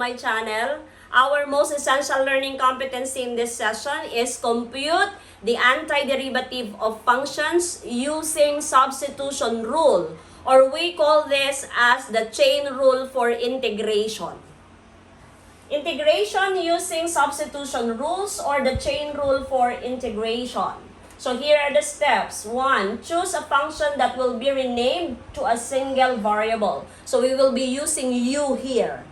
my channel. Our most essential learning competency in this session is compute the antiderivative of functions using substitution rule, or we call this as the chain rule for integration. Integration using substitution rules or the chain rule for integration. So here are the steps. 1, choose a function that will be renamed to a single variable. So we will be using u here.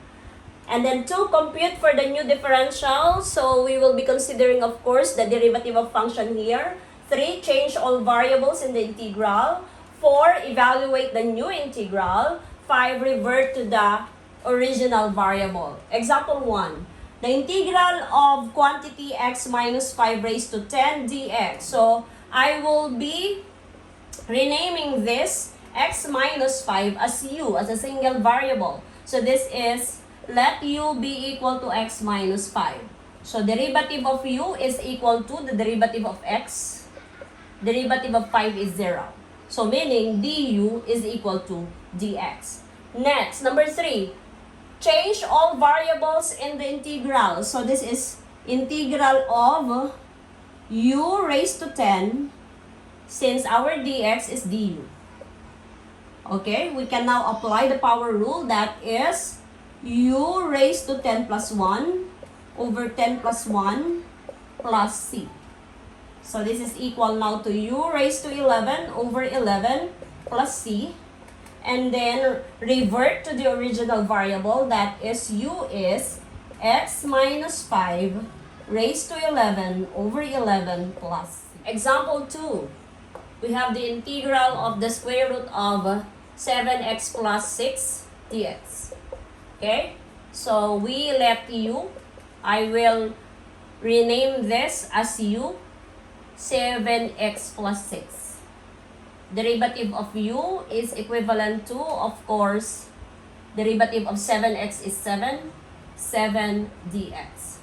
And then 2, compute for the new differential. So we will be considering, of course, the derivative of function here. 3, change all variables in the integral. 4, evaluate the new integral. 5, revert to the original variable. Example 1. The integral of quantity x minus 5 raised to 10 dx. So I will be renaming this x minus 5 as u, as a single variable. So this is, let u be equal to x minus 5. So derivative of u is equal to the derivative of x. Derivative of 5 is 0. So meaning du is equal to dx. Next, number 3. Change all variables in the integral. So this is integral of u raised to 10, since our dx is du. Okay, we can now apply the power rule, that is u raised to 10 plus 1 over 10 plus 1 plus c. So this is equal now to u raised to 11 over 11 plus c. And then revert to the original variable, that is u is x minus 5 raised to 11 over 11 plus c. Example 2. We have the integral of the square root of 7x plus 6 dx. Okay? So we let u, I will rename this as u, 7x plus 6. Derivative of u is equivalent to, of course, derivative of 7x is 7 dx.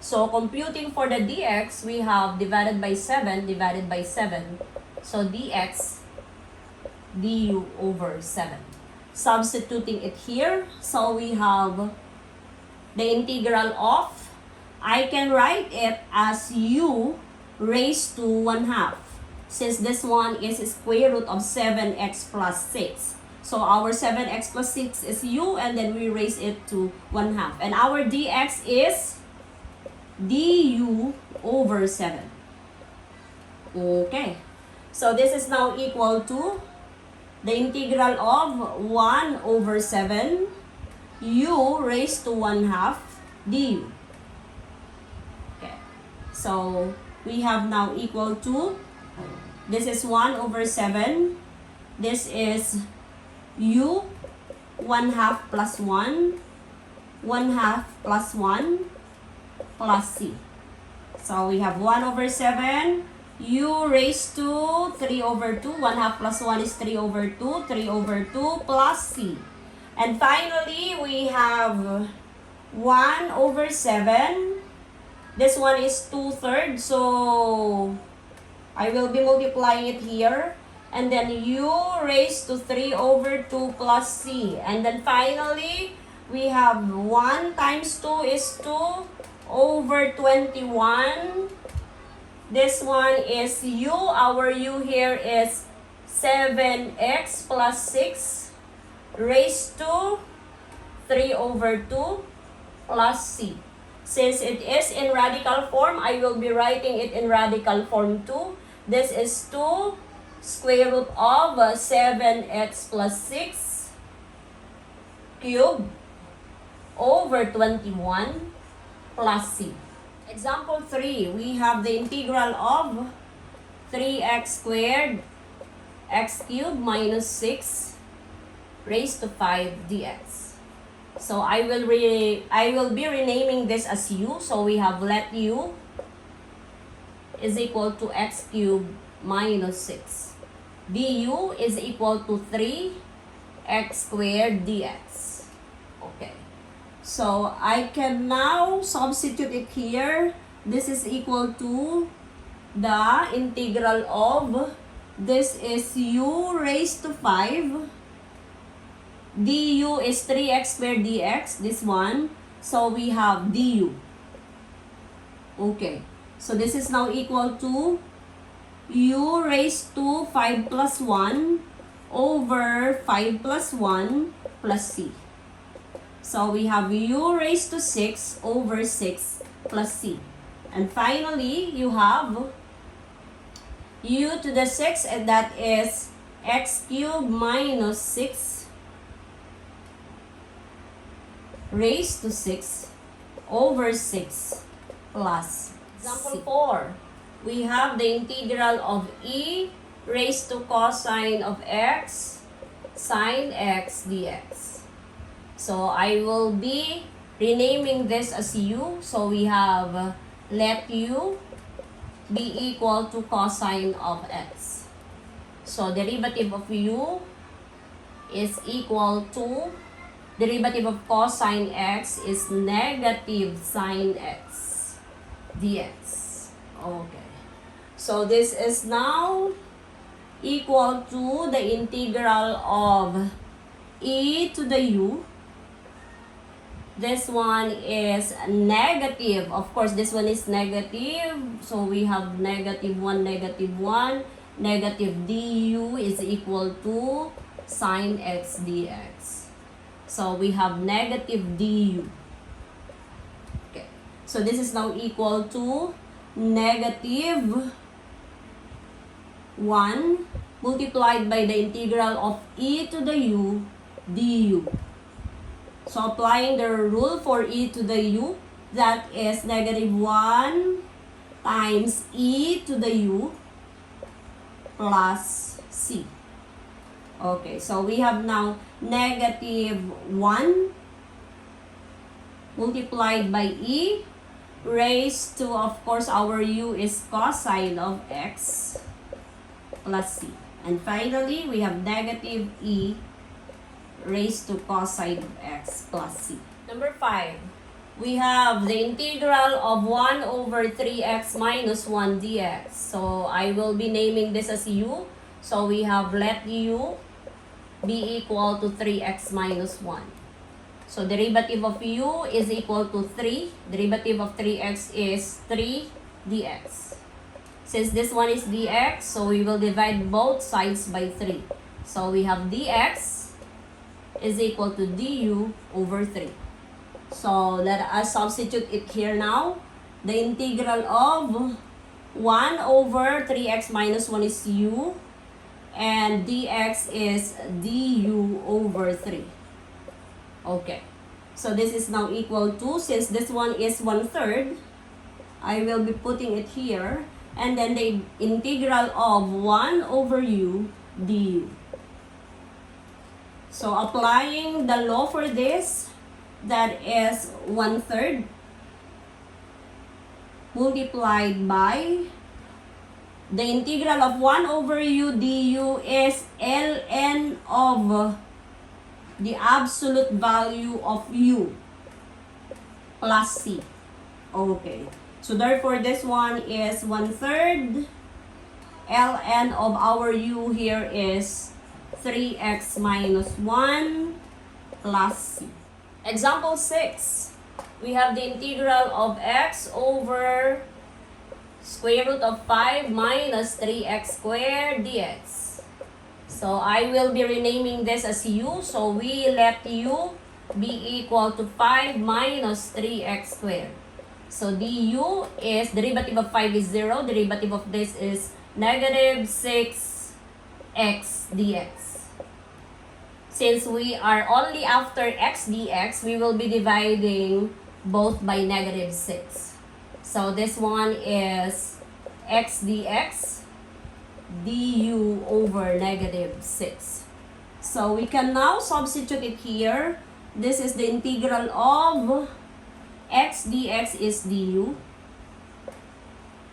So computing for the dx, we have divided by 7 divided by 7. So dx du over 7. Substituting it here, so we have the integral of, I can write it as u raised to 1/2. Since this one is square root of 7x plus 6. So our 7x plus 6 is u, and then we raise it to 1/2. And our dx is du over 7. Okay. So this is now equal to the integral of 1 over 7 u raised to 1/2 du. Okay. So we have now equal to, this is 1 over 7. This is u 1/2 plus 1. 1/2 plus 1 plus c. So we have 1 over 7. U raised to 3 over 2. 1/2 plus 1 is 3 over 2. 3 over 2 plus c. And finally, we have 1 over 7. This one is 2/3. So I will be multiplying it here. And then u raised to 3 over 2 plus c. And then finally, we have 1 times 2 is 2 over 21. This one is u. Our u here is 7x plus 6 raised to 3 over 2 plus c. Since it is in radical form, I will be writing it in radical form too. This is 2 square root of 7x plus 6 cubed over 21 plus c. Example 3, we have the integral of 3x squared x cubed minus 6 raised to 5 dx. So I will be renaming this as u. So we have let u is equal to x cubed minus 6. du is equal to 3x squared dx. Okay. So I can now substitute it here. This is equal to the integral of, this is u raised to 5 du is 3x squared dx, this one. So we have du. Okay. So this is now equal to u raised to 5 plus 1 over 5 plus 1 plus c. So we have u raised to 6 over 6 plus c. And finally, you have u to the 6, and that is x cubed minus 6 raised to 6 over 6 plus Example 4. We have the integral of e raised to cosine of x sine x dx. So I will be renaming this as u. So we have let u be equal to cosine of x. So derivative of u is equal to derivative of cosine x is negative sine x dx. Okay. So this is now equal to the integral of e to the u. This one is negative. Of course, this one is negative. So we have negative 1, negative 1. Negative du is equal to sine x dx. So we have negative du. Okay. So this is now equal to negative 1 multiplied by the integral of e to the u du. So applying the rule for e to the u, that is negative 1 times e to the u plus c. Okay, so we have now negative 1 multiplied by e raised to, of course, our u is cosine of x plus c. And finally, we have negative e raised to cosine of x plus c. Number 5, we have the integral of 1 over 3x minus 1 dx. So I will be naming this as u. So we have let u be equal to 3x minus 1. So derivative of u is equal to 3. Derivative of 3x is 3 dx. Since this one is dx, so we will divide both sides by 3. So we have dx is equal to du over 3. So let us substitute it here now. The integral of 1 over 3x minus 1 is u, and dx is du over 3. Okay. So this is now equal to, since this one is 1/3, I will be putting it here, and then the integral of 1 over u du. So applying the law for this, that is 1/3 multiplied by the integral of 1 over u du is ln of the absolute value of u plus c. Okay. So therefore, this one is 1/3. ln of our u here is 3x minus 1 plus c. Example 6. We have the integral of x over square root of 5 minus 3x squared dx. So I will be renaming this as u. So we let u be equal to 5 minus 3x squared. So du is, derivative of 5 is 0. Derivative of this is negative 6x dx. Since we are only after x dx, we will be dividing both by negative 6. So this one is x dx du over negative 6. So we can now substitute it here. This is the integral of x dx is du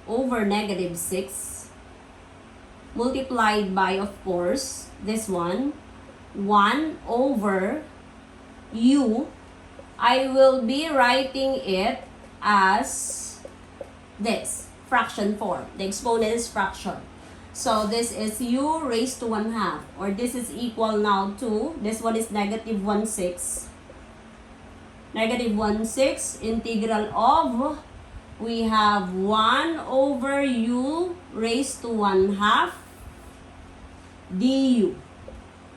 over negative 6 multiplied by, of course, this one, 1 over u. I will be writing it as this, fraction form. The exponent is fraction. So this is u raised to 1/2, or this is equal now to, this one is negative 1/6 Negative 1, 6. Integral of, we have 1 over u raised to 1/2 du.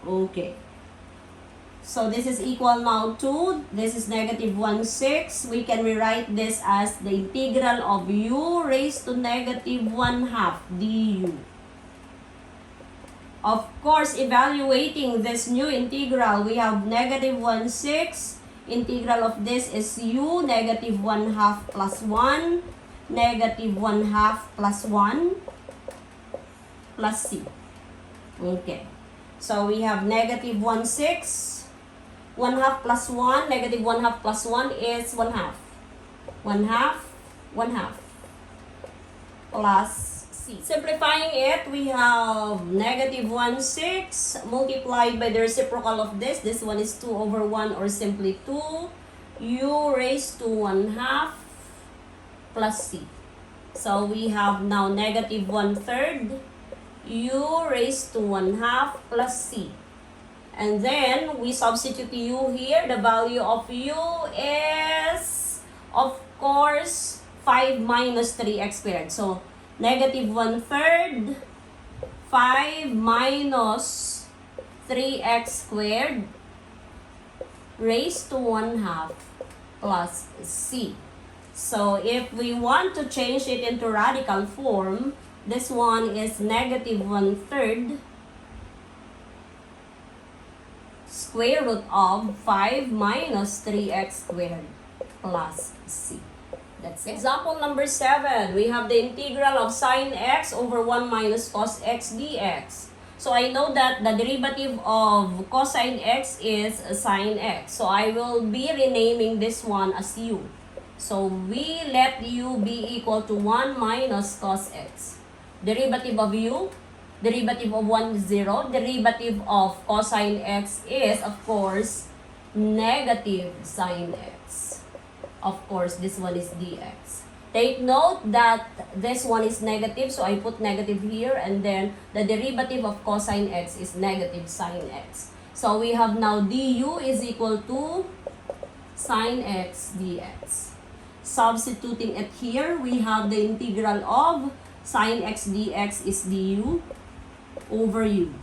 Okay. So this is equal now to, this is negative 1, 6. We can rewrite this as the integral of u raised to negative 1/2 du. Of course, evaluating this new integral, we have negative 1, 6. Integral of this is u, negative 1/2 plus 1, negative 1/2 plus 1, plus c. Okay. So we have negative 1, 6. 1/2 plus 1, negative 1/2 plus 1 is 1/2. 1/2, 1/2 plus c. Simplifying it, we have negative 1, 6 multiplied by the reciprocal of this. This one is 2 over 1 or simply 2. U raised to 1/2 plus c. So we have now negative 1/3 u raised to 1/2 plus c. And then we substitute u here. The value of u is, of course, 5 minus 3x squared. So negative 1/3, 5 minus 3x squared raised to 1/2 plus c. So if we want to change it into radical form, this one is negative 1/3 square root of 5 minus 3x squared plus c. That's it. Example number 7. We have the integral of sine x over 1 minus cos x dx. So I know that the derivative of cosine x is sine x. So I will be renaming this one as u. So we let u be equal to 1 minus cos x. Derivative of u, derivative of 1 is 0. Derivative of cosine x is, of course, negative sine x. Of course, this one is dx. Take note that this one is negative, so I put negative here, and then the derivative of cosine x is negative sine x. So we have now du is equal to sine x dx. Substituting it here, we have the integral of sine x dx is du over u.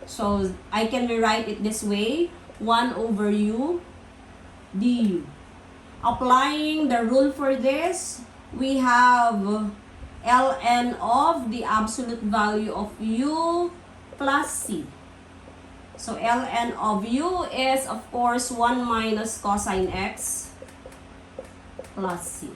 So I can rewrite it this way, 1 over u du. Applying the rule for this, we have ln of the absolute value of u plus c. So ln of u is, of course, 1 minus cosine x plus c.